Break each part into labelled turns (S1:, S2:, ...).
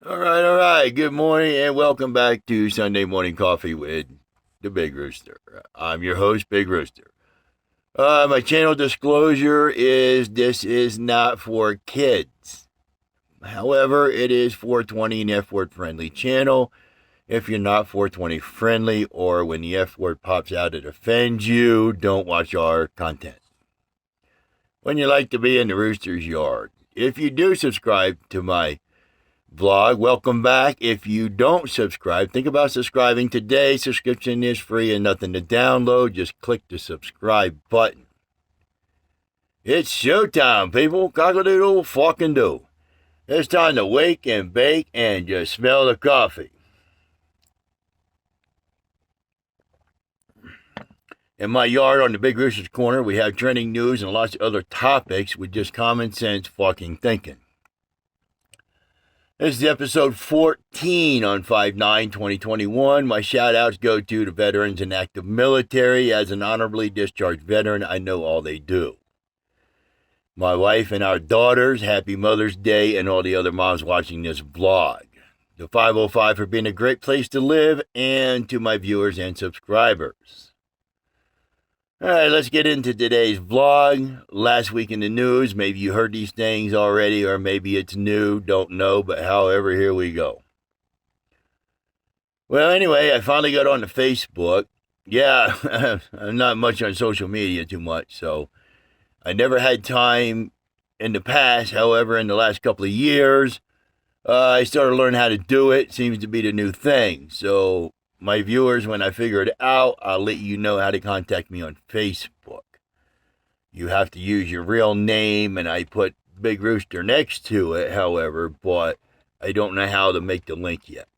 S1: All right. Good morning and welcome back to Sunday Morning Coffee with the Big Rooster. I'm your host, Big Rooster. My channel disclosure is this is not for kids. However, it is 420 and F word friendly channel. If you're not 420 friendly or when the F word pops out it offends you, don't watch our content. When you like to be in the rooster's yard. If you do subscribe to my vlog, welcome back. If you don't subscribe, think about subscribing today. Subscription is free and nothing to download. Just click the subscribe button. It's showtime, people. Cock-a-doodle fucking do. It's time to wake and bake and just smell the coffee. In my yard on the Big Rooster's Corner, we have trending news and lots of other topics with just common sense fucking thinking. This is episode 14 on 5/9/2021. My shout-outs go to the veterans and active military. As an honorably discharged veteran, I know all they do. My wife and our daughters, happy Mother's Day, and all the other moms watching this vlog. The 505 for being a great place to live, and to my viewers and subscribers. All right, let's get into today's vlog. Last week in the news, maybe you heard these things already, or maybe it's new, don't know, but however, here we go. Well, anyway, I finally got on the Facebook. Yeah, I'm not much on social media too much, so I never had time in the past. However, in the last couple of years, I started learning how to do it. Seems to be the new thing, so my viewers, when I figure it out, I'll let you know how to contact me on Facebook. You have to use your real name, and I put Big Rooster next to it, however, but I don't know how to make the link yet.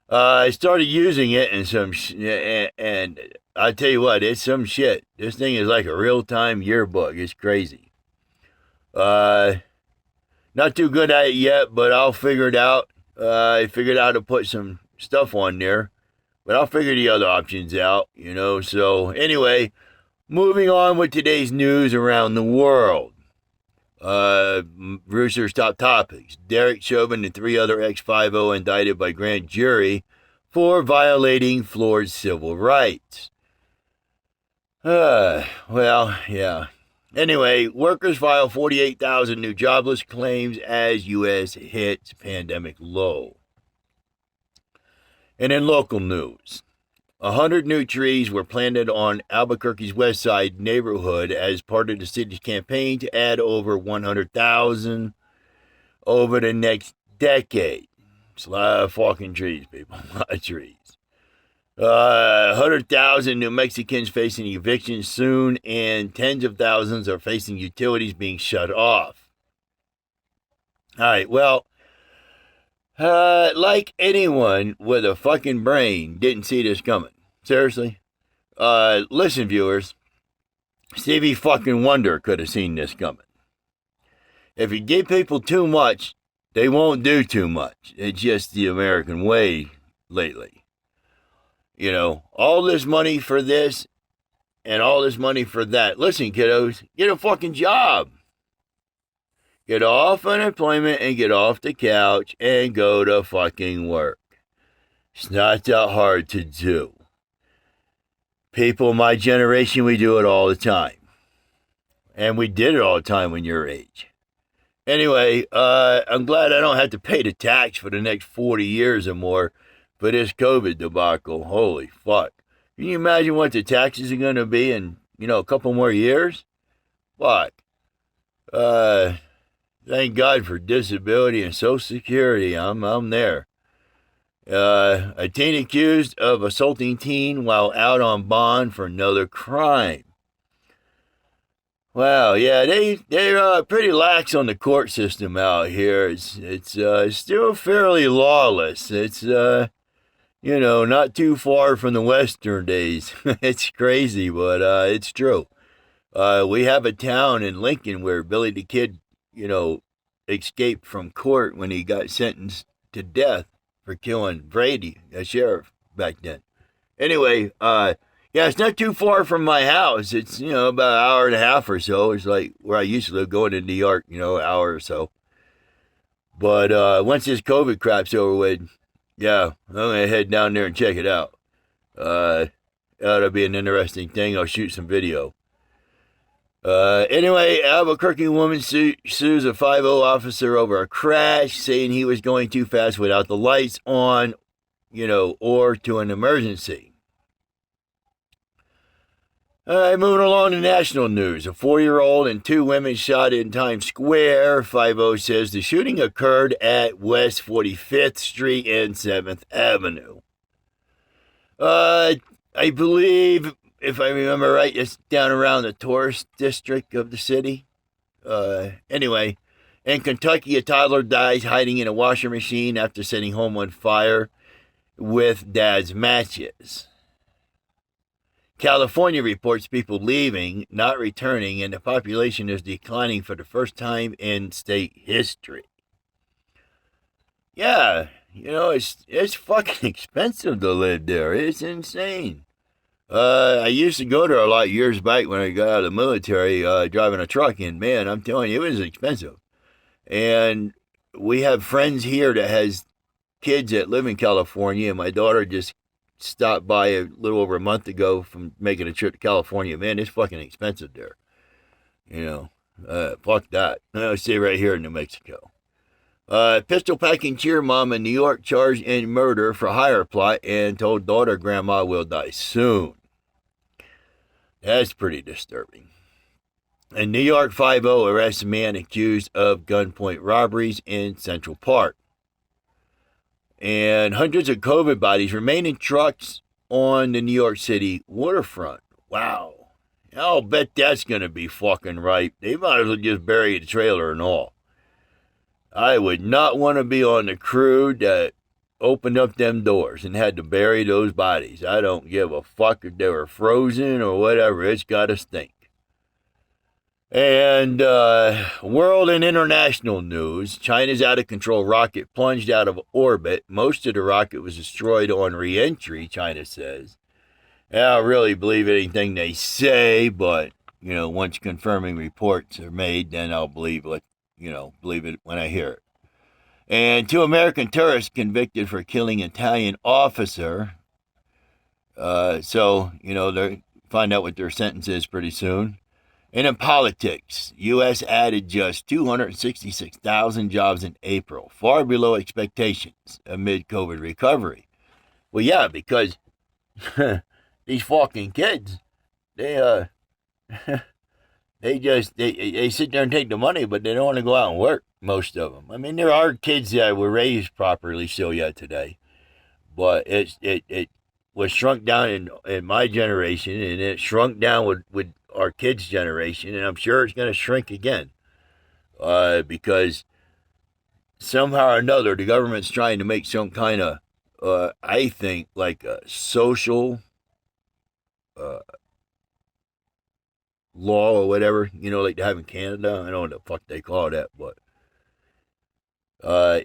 S1: I started using it and I tell you what, it's some shit. This thing is like a real-time yearbook. It's crazy. Not too good at it yet, but I'll figure it out. I figured out how to put some stuff on there, but I'll figure the other options out, so anyway, moving on with today's news around the world. Rooster's top topics. Derek Chauvin and 3 other ex-5-0 indicted by grand jury for violating Florida's civil rights. Well, yeah. Anyway, workers file 48,000 new jobless claims as U.S. hits pandemic low. And in local news, 100 new trees were planted on Albuquerque's West Side neighborhood as part of the city's campaign to add over 100,000 over the next decade. It's a lot of fucking trees, people. A lot of trees. 100,000 New Mexicans facing eviction soon, and tens of thousands are facing utilities being shut off. All right, well, like anyone with a fucking brain didn't see this coming. Seriously. Listen, viewers. Stevie fucking Wonder could have seen this coming. If you give people too much, they won't do too much. It's just the American way lately. All this money for this and all this money for that. Listen, kiddos, get a fucking job. Get off unemployment and get off the couch and go to fucking work. It's not that hard to do. People my generation, we do it all the time. And we did it all the time when you're age. Anyway, I'm glad I don't have to pay the tax for the next 40 years or more for this COVID debacle. Holy fuck. Can you imagine what the taxes are going to be in, a couple more years? Fuck. Thank God for disability and Social Security. I'm there. A teen accused of assaulting teen while out on bond for another crime. Wow, yeah, they're pretty lax on the court system out here. It's still fairly lawless. It's not too far from the Western days. It's crazy, but it's true. We have a town in Lincoln where Billy the Kid, escaped from court when he got sentenced to death for killing Brady, a sheriff back then. Anyway, yeah, it's not too far from my house. It's, about an hour and a half or so. It's like where I used to live, going to New York, an hour or so. But once this COVID crap's over with, yeah, I'm going to head down there and check it out. That'll be an interesting thing. I'll shoot some video. Anyway, Albuquerque woman sues a 5 officer over a crash, saying he was going too fast without the lights on, or to an emergency. All right, moving along to national news. A 4-year-old and 2 women shot in Times Square. 5 says the shooting occurred at West 45th Street and 7th Avenue. I believe, if I remember right, it's down around the tourist district of the city. Anyway, in Kentucky, a toddler dies hiding in a washing machine after setting home on fire with dad's matches. California reports people leaving, not returning, and the population is declining for the first time in state history. Yeah, it's fucking expensive to live there. It's insane. I used to go there a lot years back when I got out of the military, driving a truck, and man, I'm telling you, it was expensive. And we have friends here that has kids that live in California, and my daughter just stopped by a little over a month ago from making a trip to California. Man, it's fucking expensive there. Fuck that. I'll stay right here in New Mexico. Pistol-packing cheer mom in New York charged in murder for hire plot and told daughter grandma will die soon. That's pretty disturbing. In New York, 5 arrests a man accused of gunpoint robberies in Central Park. And hundreds of COVID bodies remain in trucks on the New York City waterfront. Wow. I'll bet that's going to be fucking right. They might as well just bury the trailer and all. I would not want to be on the crew that opened up them doors and had to bury those bodies. I don't give a fuck if they were frozen or whatever. It's got to stink. And world and international news. China's out-of-control rocket plunged out of orbit. Most of the rocket was destroyed on re-entry, China says. I don't really believe anything they say, but, once confirming reports are made, then I'll believe it when I hear it. And 2 American tourists convicted for killing Italian officer. So, they'll find out what their sentence is pretty soon. And in politics, U.S. added just 266,000 jobs in April, far below expectations amid COVID recovery. Well, yeah, because these fucking kids, they sit there and take the money, but they don't want to go out and work, most of them. I mean, there are kids that were raised properly still yet today, but it was shrunk down in my generation, and it shrunk down with our kids' generation, and I'm sure it's going to shrink again, because somehow or another, the government's trying to make some kind of, I think, like a social law or whatever, like they have in Canada. I don't know what the fuck they call that, but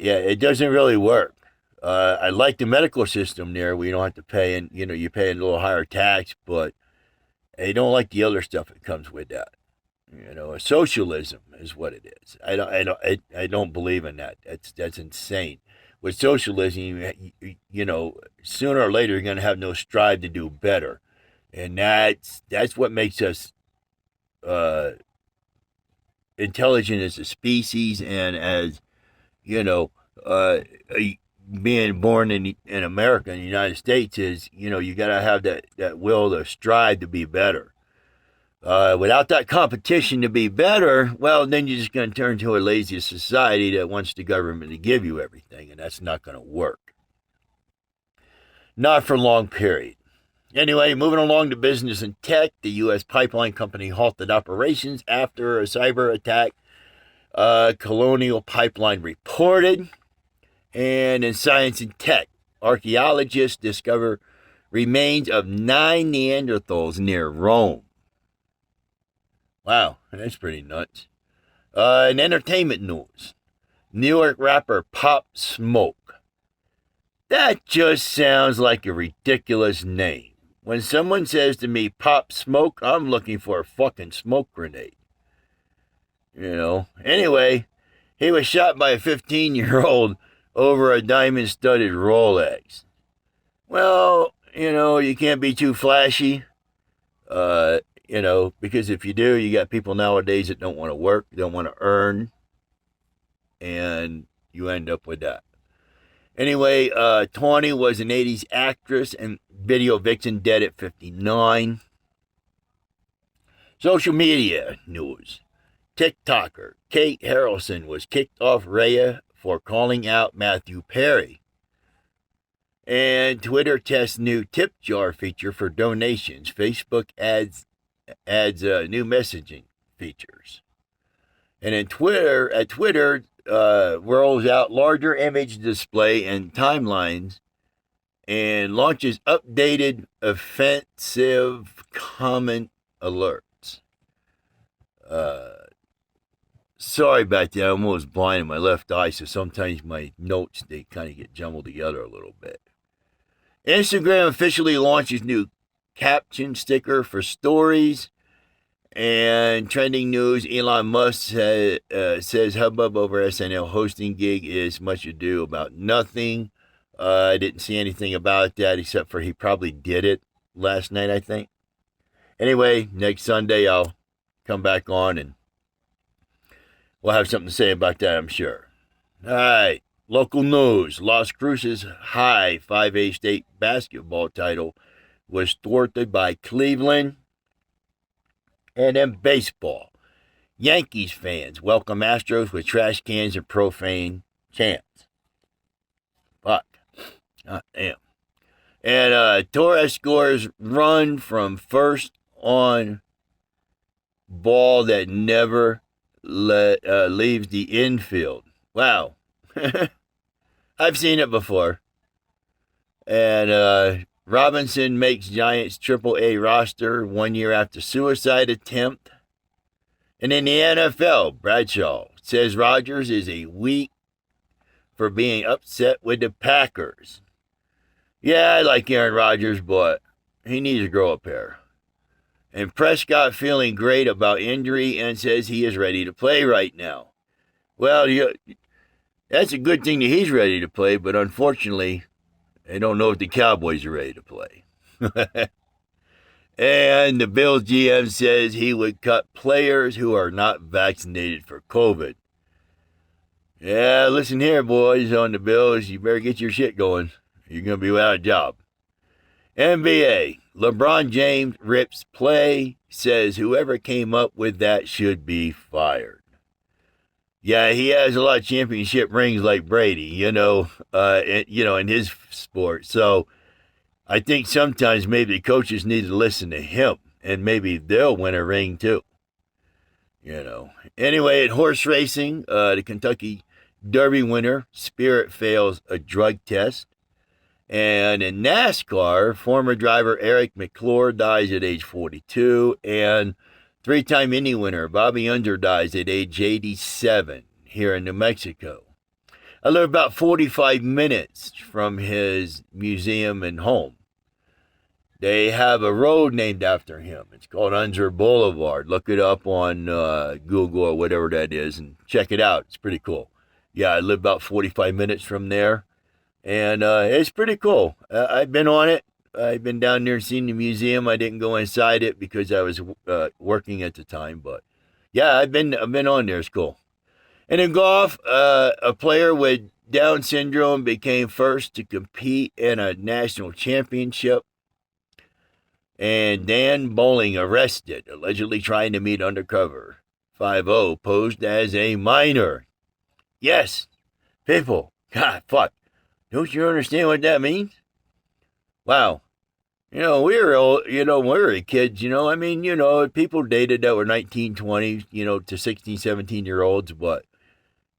S1: yeah, it doesn't really work. I like the medical system there where you don't have to pay, and you pay a little higher tax, but I don't like the other stuff that comes with that. Socialism is what it is. I don't believe in that. That's insane. With socialism, sooner or later you're going to have no strive to do better, and that's what makes us intelligent as a species, and as being born in America, in the United States, is you got to have that will to strive to be better. Without that competition to be better, well, then you're just going to turn to a lazy society that wants the government to give you everything, and that's not going to work. Not for a long period. Anyway, moving along to business and tech, the U.S. pipeline company halted operations after a cyber attack, Colonial Pipeline reported. And in science and tech, archaeologists discover remains of 9 Neanderthals near Rome. Wow, that's pretty nuts. In entertainment news, New York rapper Pop Smoke. That just sounds like a ridiculous name. When someone says to me, Pop Smoke, I'm looking for a fucking smoke grenade. Anyway, He was shot by a 15-year-old over a diamond-studded Rolex. Well, you can't be too flashy, because if you do, you got people nowadays that don't want to work, don't want to earn, and you end up with that. Anyway, Tawny was an 80s actress and video vixen, dead at 59. Social media news. TikToker Kate Harrelson was kicked off Raya for calling out Matthew Perry. And Twitter tests new tip jar feature for donations. Facebook adds new messaging features. And at Twitter rolls out larger image display and timelines and launches updated offensive comment alerts. Sorry about that. I'm almost blind in my left eye, so sometimes my notes, they kind of get jumbled together a little bit. Instagram officially launches new caption sticker for stories. And trending news, Elon Musk says hubbub over SNL hosting gig is much ado about nothing. I didn't see anything about that except for he probably did it last night, I think. Anyway, next Sunday I'll come back on and we'll have something to say about that, I'm sure. All right, local news. Las Cruces High 5A state basketball title was thwarted by Cleveland. And then baseball. Yankees fans welcome Astros with trash cans and profane chants. Fuck. God damn. And Torres scores run from first on ball that never leaves the infield. Wow. I've seen it before. And Robinson makes Giants AAA roster 1 year after suicide attempt. And in the NFL, Bradshaw says Rodgers is a weak for being upset with the Packers. Yeah, I like Aaron Rodgers, but he needs to grow a pair. And Prescott feeling great about injury and says he is ready to play right now. Well, that's a good thing that he's ready to play, but unfortunately, I don't know if the Cowboys are ready to play. And the Bills GM says he would cut players who are not vaccinated for COVID. Yeah, listen here, boys, on the Bills. You better get your shit going. You're going to be without a job. NBA. LeBron James rips play, says whoever came up with that should be fired. Yeah, he has a lot of championship rings like Brady, in his sport. So I think sometimes maybe the coaches need to listen to him, and maybe they'll win a ring too. Anyway, at horse racing, the Kentucky Derby winner, Spirit, fails a drug test. And in NASCAR, former driver Eric McClure dies at age 42. And three-time Indy winner Bobby Unser dies at age 87 here in New Mexico. I live about 45 minutes from his museum and home. They have a road named after him. It's called Unser Boulevard. Look it up on Google or whatever that is and check it out. It's pretty cool. Yeah, I live about 45 minutes from there. And it's pretty cool. I've been on it. I've been down there and seen the museum. I didn't go inside it because I was working at the time. But yeah, I've been on there. It's cool. And in golf, a player with Down syndrome became first to compete in a national championship. And Dan Bowling arrested, allegedly trying to meet undercover 5-0, posed as a minor. Yes, people, God, fuck. Don't you understand what that means? Wow. We were kids, people dated that were 19, 20, to 16, 17-year-olds, but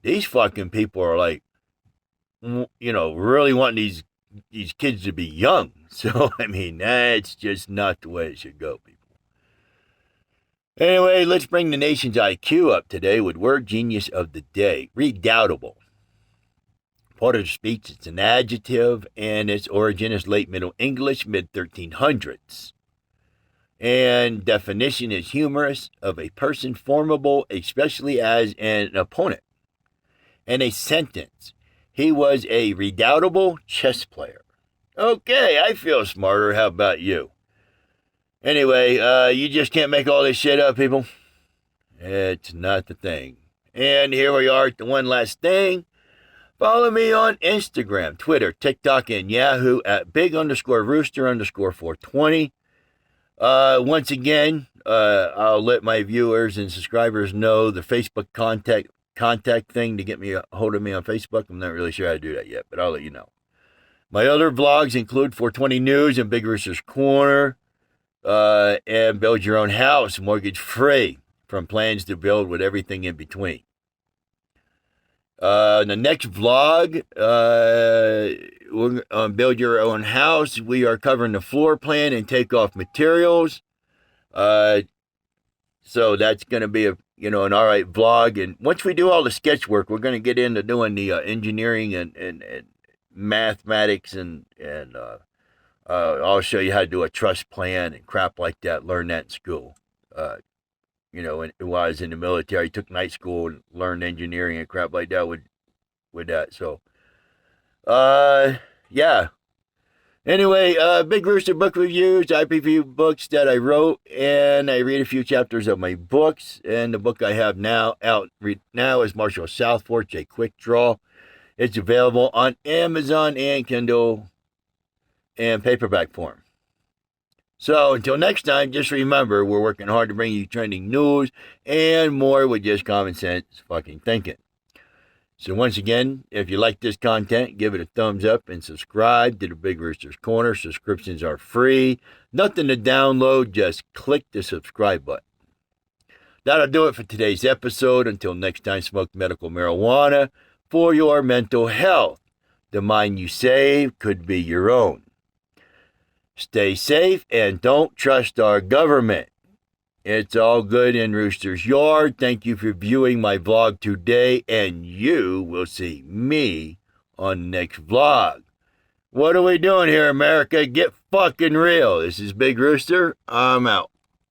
S1: these fucking people are like, really wanting these kids to be young. So, that's just not the way it should go, people. Anyway, let's bring the nation's IQ up today with word genius of the day. Redoubtable. Part of the speech, it's an adjective, and its origin is late Middle English, mid-1300s. And definition is humorous, of a person formidable, especially as an opponent. and a sentence. He was a redoubtable chess player. Okay, I feel smarter. How about you? Anyway, you just can't make all this shit up, people. It's not the thing. And here we are at the one last thing. Follow me on Instagram, Twitter, TikTok, and Yahoo at big_rooster_420. Once again, I'll let my viewers and subscribers know the Facebook contact thing to get me a hold of me on Facebook. I'm not really sure how to do that yet, but I'll let you know. My other vlogs include 420 News and Big Rooster's Corner, and Build Your Own House, mortgage free, from plans to build with everything in between. The next vlog, on Build Your Own House, we are covering the floor plan and takeoff materials. So that's going to be an all right vlog. And once we do all the sketch work, we're going to get into doing the engineering and mathematics and I'll show you how to do a truss plan and crap like that. Learn that in school. While I was in the military, I took night school and learned engineering and crap like that with that. So, yeah. Anyway, Big Rooster book reviews. I review books that I wrote, and I read a few chapters of my books. And the book I have out now is Marshall Southport's A Quick Draw. It's available on Amazon and Kindle and paperback form. So until next time, just remember, we're working hard to bring you trending news and more with just common sense fucking thinking. So once again, if you like this content, give it a thumbs up and subscribe to the Big Rooster's Corner. Subscriptions are free. Nothing to download. Just click the subscribe button. That'll do it for today's episode. Until next time, smoke medical marijuana for your mental health. The mind you save could be your own. Stay safe and don't trust our government. It's all good in Rooster's yard. Thank you for viewing my vlog today, and you will see me on the next vlog. What are we doing here, America? Get fucking real. This is Big Rooster. I'm out.